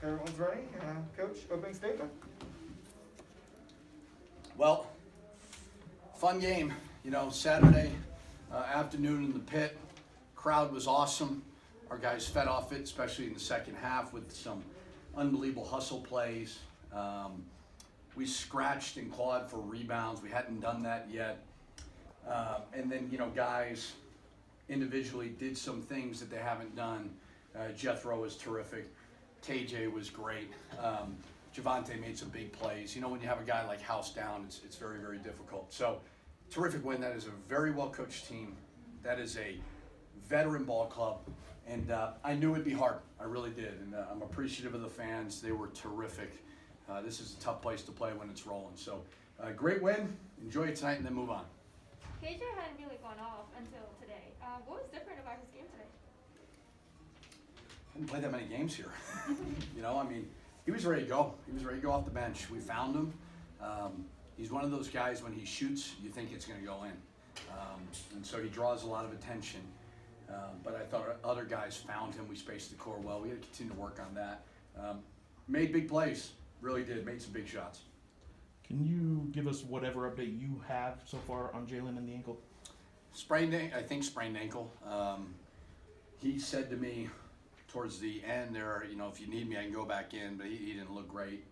Everyone's ready. Coach, opening statement. Well, fun game. Saturday afternoon in the pit. Crowd was awesome. Our guys fed off it, especially in the second half with some unbelievable hustle plays. We scratched and clawed for rebounds. We hadn't done that yet. And then, guys individually did some things that they haven't done. Jethro was terrific. KJ was great. Javante made some big plays. When you have a guy like House down, it's very, very difficult. So, terrific win. That is a very well-coached team. That is a veteran ball club. And I knew it'd be hard. I really did. And I'm appreciative of the fans. They were terrific. This is a tough place to play when it's rolling. So, great win. Enjoy it tonight and then move on. KJ hadn't really gone off until today. What was different about his game today? I didn't play that many games here. He was ready to go. He was ready to go off the bench. We found him. He's one of those guys, when he shoots, you think it's going to go in. And so he draws a lot of attention. But I thought other guys found him. We spaced the core well. We had to continue to work on that. Made big plays. Really did. Made some big shots. Can you give us whatever update you have so far on Jalen and the ankle? Sprained ankle. He said to me towards the end there, if you need me, I can go back in, but he didn't look great.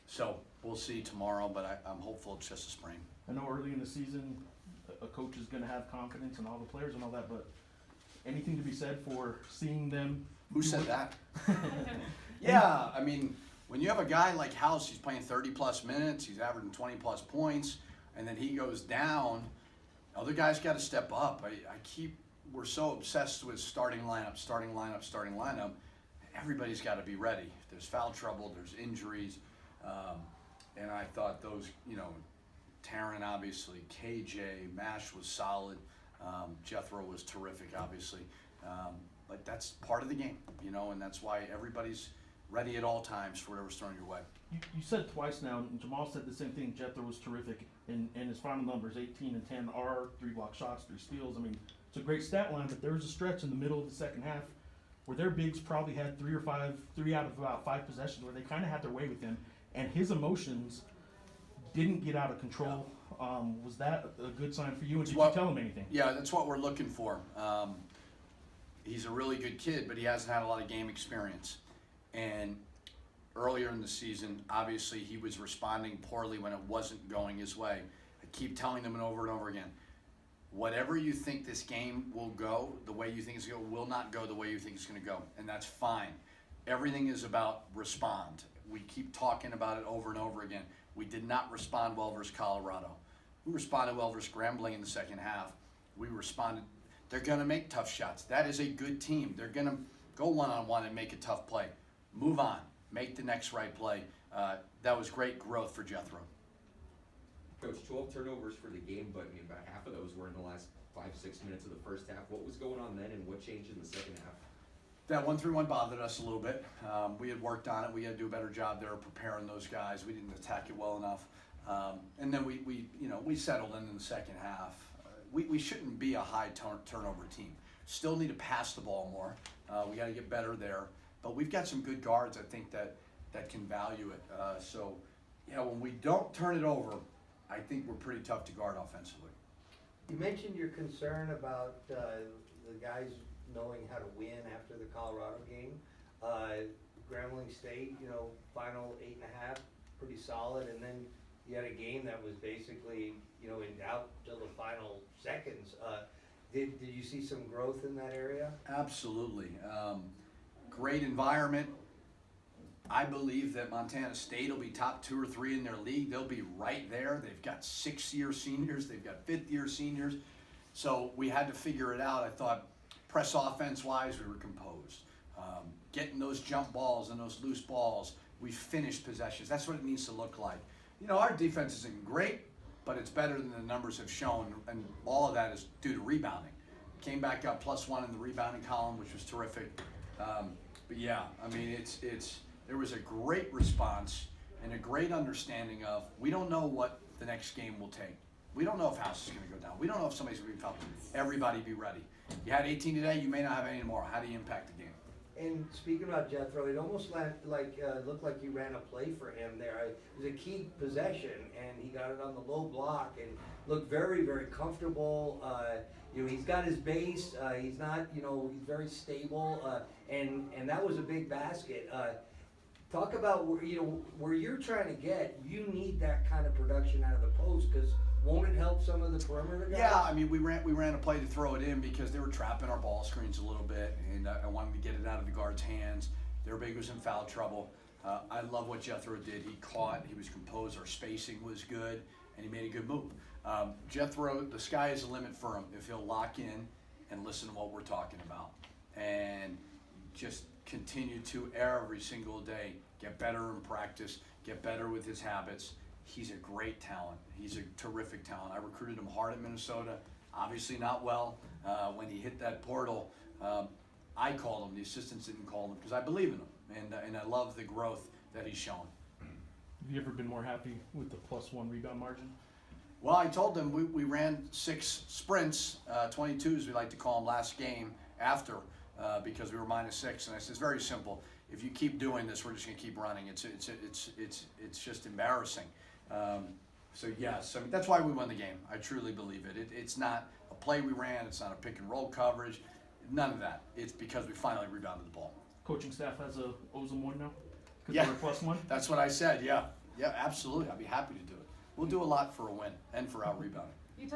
So we'll see tomorrow, but I'm hopeful it's just a sprain. I know early in the season, a coach is going to have confidence in all the players and all that, but anything to be said for seeing them? Who said that? Yeah, when you have a guy like House, he's playing 30-plus minutes, he's averaging 20-plus points, and then he goes down, other guys got to step up. We're so obsessed with starting lineup. Everybody's got to be ready. There's foul trouble, there's injuries, and I thought those, Taryn obviously, KJ, Mash was solid, Jethro was terrific, obviously, but that's part of the game, and that's why everybody's ready at all times for whatever's thrown your way. You said twice now, and Jamal said the same thing. Jethro was terrific, and his final numbers, 18 and 10, are 3 block shots, 3 steals. It's a great stat line, but there was a stretch in the middle of the second half where their bigs probably had 3 out of about 5 possessions where they kind of had their way with him, and his emotions didn't get out of control. Was that a good sign for you, and did you tell him anything? Yeah, that's what we're looking for. He's a really good kid, but he hasn't had a lot of game experience. And earlier in the season, obviously, he was responding poorly when it wasn't going his way. I keep telling them over and over again, whatever you think this game will go, the way you think it's going to go, will not go the way you think it's going to go. And that's fine. Everything is about respond. We keep talking about it over and over again. We did not respond well versus Colorado. We responded well versus Grambling in the second half. We responded. They're going to make tough shots. That is a good team. They're going to go one-on-one and make a tough play. Move on. Make the next right play. That was great growth for Jethro. Coach, 12 turnovers for the game, but about half of those were in the last 5-6 minutes of the first half. What was going on then, and what changed in the second half? That 1-3-1 bothered us a little bit. We had worked on it. We had to do a better job there of preparing those guys. We didn't attack it well enough. And then we settled in the second half. We shouldn't be a high turnover team. Still need to pass the ball more. We got to get better there. But we've got some good guards, I think, that can value it. When we don't turn it over, I think we're pretty tough to guard offensively. You mentioned your concern about the guys knowing how to win after the Colorado game. Grambling State, final 8.5, pretty solid, and then you had a game that was basically, in doubt till the final seconds. Did you see some growth in that area? Absolutely. Great environment. I believe that Montana State will be top 2 or 3 in their league. They'll be right there. They've got 6-year seniors. They've got 5th-year seniors. So we had to figure it out. I thought press offense-wise, we were composed. Getting those jump balls and those loose balls, we finished possessions. That's what it needs to look like. Our defense isn't great, but it's better than the numbers have shown, and all of that is due to rebounding. Came back up +1 in the rebounding column, which was terrific. But yeah, there was a great response and a great understanding of we don't know what the next game will take. We don't know if House is going to go down. We don't know if somebody's going to be fouled. Everybody be ready. You had 18 today, you may not have any more. How do you impact the game? And speaking about Jethro, it almost looked like you ran a play for him there. It was a key possession, and he got it on the low block and looked very, very comfortable. He's got his base. He's not, he's very stable, and that was a big basket. Talk about where you're trying to get. You need that kind of production out of the post, because won't it help some of the perimeter guys? Yeah, I mean, we ran a play to throw it in because they were trapping our ball screens a little bit, and I wanted to get it out of the guard's hands. Their big was in foul trouble. I love what Jethro did. He caught, he was composed, our spacing was good, and he made a good move. Jethro, the sky is the limit for him if he'll lock in and listen to what we're talking about, and just continue to every single day get better in practice, get better with his habits. He's a great talent. He's a terrific talent. I recruited him hard at Minnesota, obviously not well. When he hit that portal, I called him. The assistants didn't call him because I believe in him, and I love the growth that he's shown. Have you ever been more happy with the +1 rebound margin? Well, I told them we ran 6 sprints, 22s we like to call them, last game after because we were -6, and I said it's very simple. If you keep doing this, we're just going to keep running. It's just embarrassing. So yes, I mean, that's why we won the game. I truly believe it. It's not a play we ran. It's not a pick and roll coverage. None of that. It's because we finally rebounded the ball. Coaching staff owes them one now? Because Yeah. they were +1? That's what I said. Yeah, absolutely. I'd be happy to do it. We'll do a lot for a win and for out rebounding.